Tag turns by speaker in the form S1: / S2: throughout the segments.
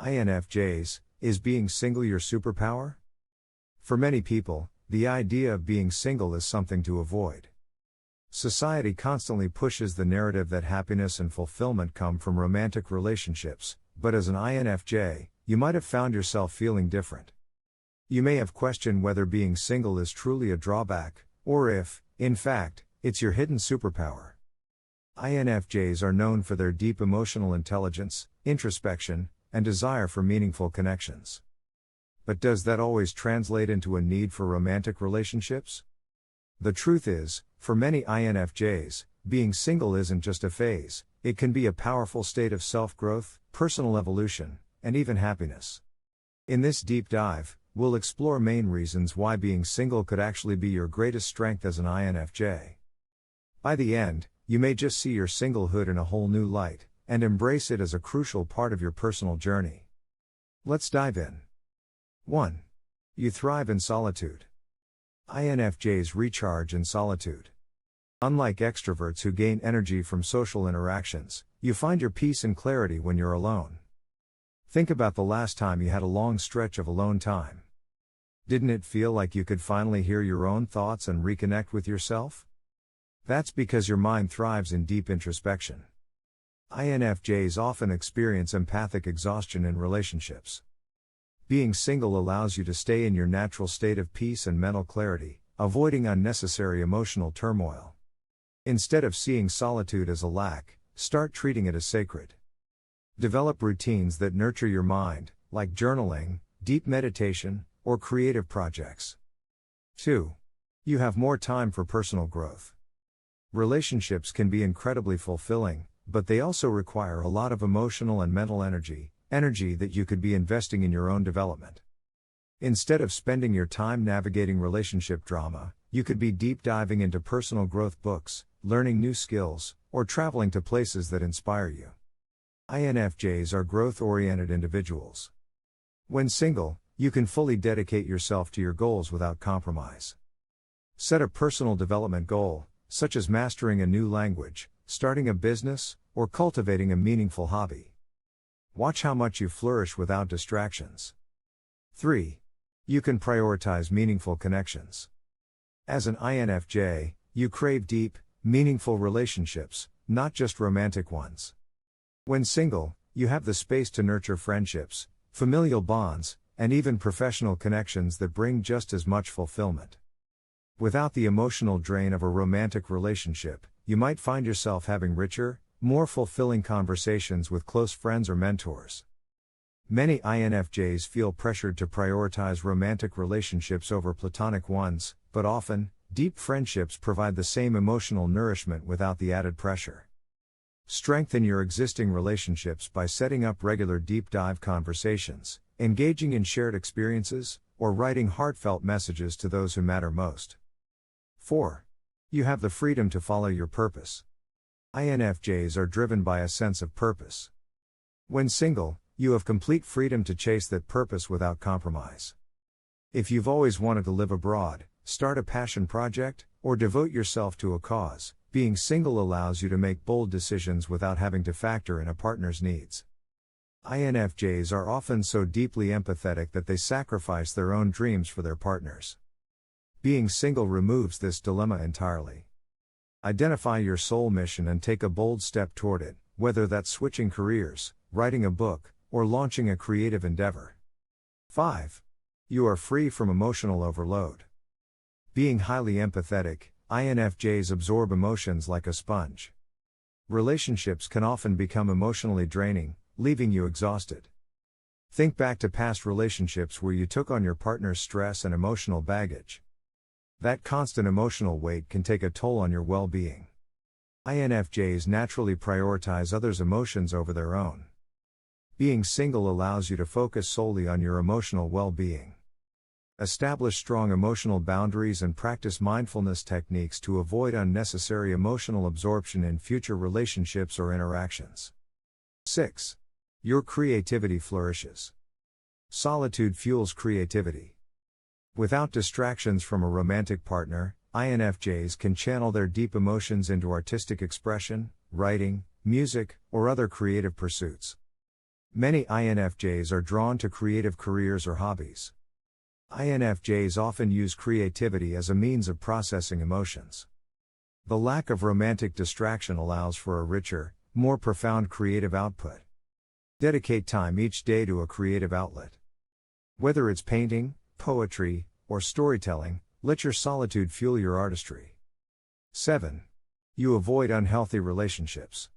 S1: INFJs, is being single your superpower? For many people, the idea of being single is something to avoid. Society constantly pushes the narrative that happiness and fulfillment come from romantic relationships, but as an INFJ, you might have found yourself feeling different. You may have questioned whether being single is truly a drawback, or if, in fact, it's your hidden superpower. INFJs are known for their deep emotional intelligence, introspection, and desire for meaningful connections. But does that always translate into a need for romantic relationships? The truth is, for many INFJs, being single isn't just a phase, it can be a powerful state of self-growth, personal evolution, and even happiness. In this deep dive, we'll explore main reasons why being single could actually be your greatest strength as an INFJ. By the end, you may just see your singlehood in a whole new light, and embrace it as a crucial part of your personal journey. Let's dive in. 1. You thrive in solitude. INFJs recharge in solitude. Unlike extroverts who gain energy from social interactions, you find your peace and clarity when you're alone. Think about the last time you had a long stretch of alone time. Didn't it feel like you could finally hear your own thoughts and reconnect with yourself? That's because your mind thrives in deep introspection. INFJs often experience empathic exhaustion in relationships. Being single allows you to stay in your natural state of peace and mental clarity, avoiding unnecessary emotional turmoil. Instead of seeing solitude as a lack, start treating it as sacred. Develop routines that nurture your mind, like journaling, deep meditation, or creative projects. 2. You have more time for personal growth. Relationships can be incredibly fulfilling, but they also require a lot of emotional and mental energy that you could be investing in your own development. Instead of spending your time navigating relationship drama, you could be deep diving into personal growth books, learning new skills, or traveling to places that inspire you. INFJs are growth-oriented individuals. When single, you can fully dedicate yourself to your goals without compromise. Set a personal development goal, such as mastering a new language, starting a business, or cultivating a meaningful hobby. Watch how much you flourish without distractions. 3. You can prioritize meaningful connections. As an INFJ, you crave deep, meaningful relationships, not just romantic ones. When single, you have the space to nurture friendships, familial bonds, and even professional connections that bring just as much fulfillment. Without the emotional drain of a romantic relationship, you might find yourself having richer, more fulfilling conversations with close friends or mentors. Many INFJs feel pressured to prioritize romantic relationships over platonic ones, but often, deep friendships provide the same emotional nourishment without the added pressure. Strengthen your existing relationships by setting up regular deep dive conversations, engaging in shared experiences, or writing heartfelt messages to those who matter most. 4. You have the freedom to follow your purpose. INFJs are driven by a sense of purpose. When single, you have complete freedom to chase that purpose without compromise. If you've always wanted to live abroad, start a passion project, or devote yourself to a cause, being single allows you to make bold decisions without having to factor in a partner's needs. INFJs are often so deeply empathetic that they sacrifice their own dreams for their partners. Being single removes this dilemma entirely. Identify your soul mission and take a bold step toward it, whether that's switching careers, writing a book, or launching a creative endeavor. 5. You are free from emotional overload. Being highly empathetic, INFJs absorb emotions like a sponge. Relationships can often become emotionally draining, leaving you exhausted. Think back to past relationships where you took on your partner's stress and emotional baggage. That constant emotional weight can take a toll on your well-being. INFJs naturally prioritize others' emotions over their own. Being single allows you to focus solely on your emotional well-being. Establish strong emotional boundaries and practice mindfulness techniques to avoid unnecessary emotional absorption in future relationships or interactions. 6. Your creativity flourishes. Solitude fuels creativity. Without distractions from a romantic partner, INFJs can channel their deep emotions into artistic expression, writing, music, or other creative pursuits. Many INFJs are drawn to creative careers or hobbies. INFJs often use creativity as a means of processing emotions. The lack of romantic distraction allows for a richer, more profound creative output. Dedicate time each day to a creative outlet. Whether it's painting, poetry, or storytelling, let your solitude fuel your artistry. 7. You avoid unhealthy relationships.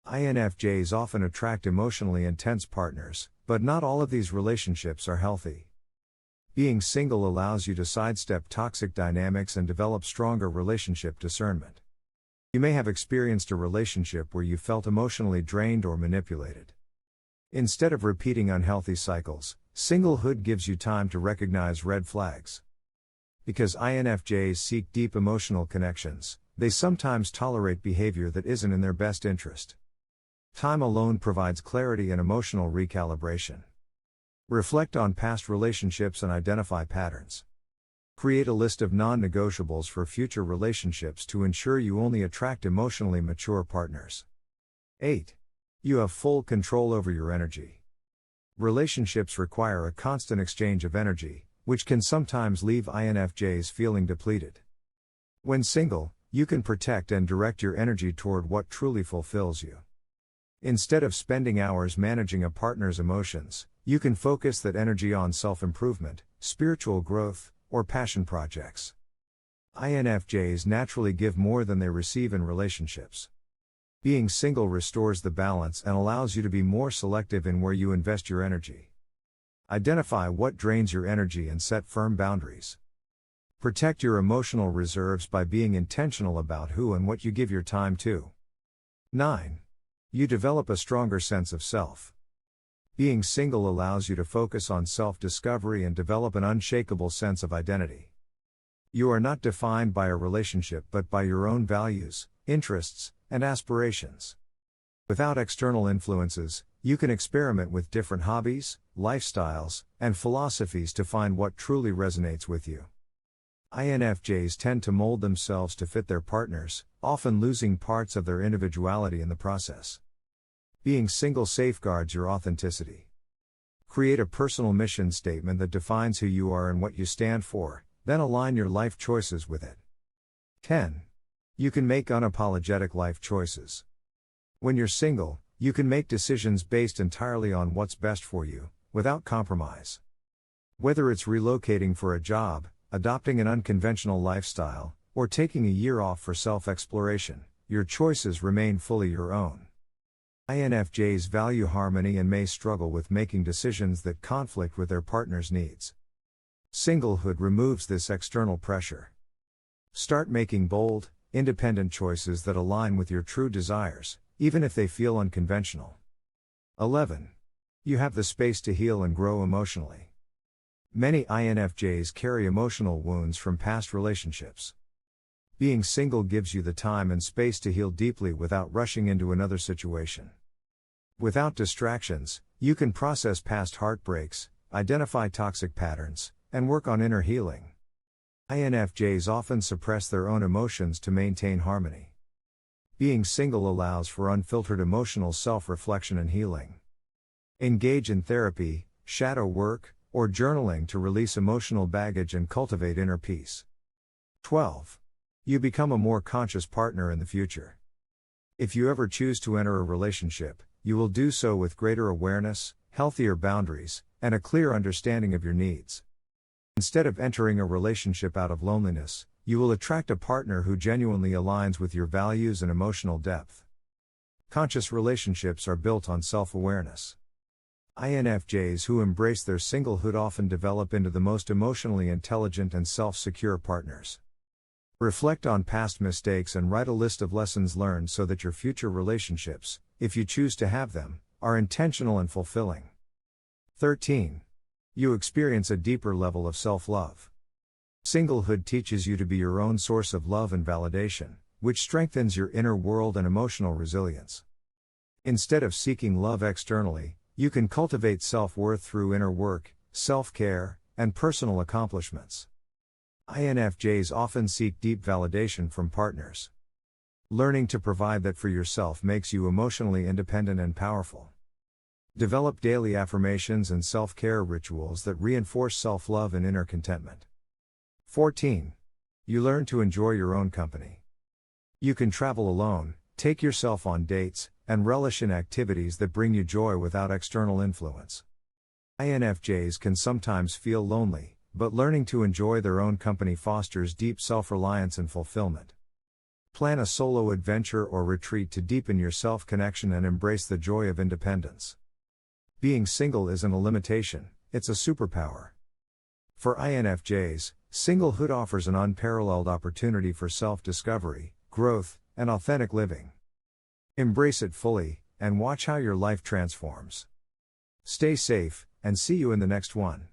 S1: INFJs often attract emotionally intense partners, but not all of these relationships are healthy. Being single allows you to sidestep toxic dynamics and develop stronger relationship discernment. You may have experienced a relationship where you felt emotionally drained or manipulated. Instead of repeating unhealthy cycles, singlehood gives you time to recognize red flags. Because INFJs seek deep emotional connections, they sometimes tolerate behavior that isn't in their best interest. Time alone provides clarity and emotional recalibration. Reflect on past relationships and identify patterns. Create a list of non-negotiables for future relationships to ensure you only attract emotionally mature partners. 8. You have full control over your energy. Relationships require a constant exchange of energy, which can sometimes leave INFJs feeling depleted. When single, you can protect and direct your energy toward what truly fulfills you. Instead of spending hours managing a partner's emotions, you can focus that energy on self-improvement, spiritual growth, or passion projects. INFJs naturally give more than they receive in relationships. Being single restores the balance and allows you to be more selective in where you invest your energy. Identify what drains your energy and set firm boundaries. Protect your emotional reserves by being intentional about who and what you give your time to. 9. You develop a stronger sense of self. Being single allows you to focus on self-discovery and develop an unshakable sense of identity. You are not defined by a relationship but by your own values, interests, and aspirations. Without external influences, you can experiment with different hobbies, lifestyles, and philosophies to find what truly resonates with you. INFJs tend to mold themselves to fit their partners, often losing parts of their individuality in the process. Being single safeguards your authenticity. Create a personal mission statement that defines who you are and what you stand for, then align your life choices with it. 10. You can make unapologetic life choices. When you're single, you can make decisions based entirely on what's best for you, without compromise. Whether it's relocating for a job, adopting an unconventional lifestyle, or taking a year off for self-exploration, your choices remain fully your own. INFJs value harmony and may struggle with making decisions that conflict with their partner's needs. Singlehood removes this external pressure. Start making bold, independent choices that align with your true desires, even if they feel unconventional. 11. You have the space to heal and grow emotionally. Many INFJs carry emotional wounds from past relationships. Being single gives you the time and space to heal deeply without rushing into another situation. Without distractions, you can process past heartbreaks, identify toxic patterns, and work on inner healing. INFJs often suppress their own emotions to maintain harmony. Being single allows for unfiltered emotional self-reflection and healing. Engage in therapy, shadow work, or journaling to release emotional baggage and cultivate inner peace. 12. You become a more conscious partner in the future. If you ever choose to enter a relationship, you will do so with greater awareness, healthier boundaries, and a clear understanding of your needs. Instead of entering a relationship out of loneliness, you will attract a partner who genuinely aligns with your values and emotional depth. Conscious relationships are built on self-awareness. INFJs who embrace their singlehood often develop into the most emotionally intelligent and self-secure partners. Reflect on past mistakes and write a list of lessons learned so that your future relationships, if you choose to have them, are intentional and fulfilling. 13. You experience a deeper level of self-love. Singlehood teaches you to be your own source of love and validation, which strengthens your inner world and emotional resilience. Instead of seeking love externally, you can cultivate self-worth through inner work, self-care, and personal accomplishments. INFJs often seek deep validation from partners. Learning to provide that for yourself makes you emotionally independent and powerful. Develop daily affirmations and self-care rituals that reinforce self-love and inner contentment. 14. You learn to enjoy your own company. You can travel alone, take yourself on dates, and relish in activities that bring you joy without external influence. INFJs can sometimes feel lonely, but learning to enjoy their own company fosters deep self-reliance and fulfillment. Plan a solo adventure or retreat to deepen your self-connection and embrace the joy of independence. Being single isn't a limitation, it's a superpower. For INFJs, singlehood offers an unparalleled opportunity for self-discovery, growth, and authentic living. Embrace it fully, and watch how your life transforms. Stay safe, and see you in the next one.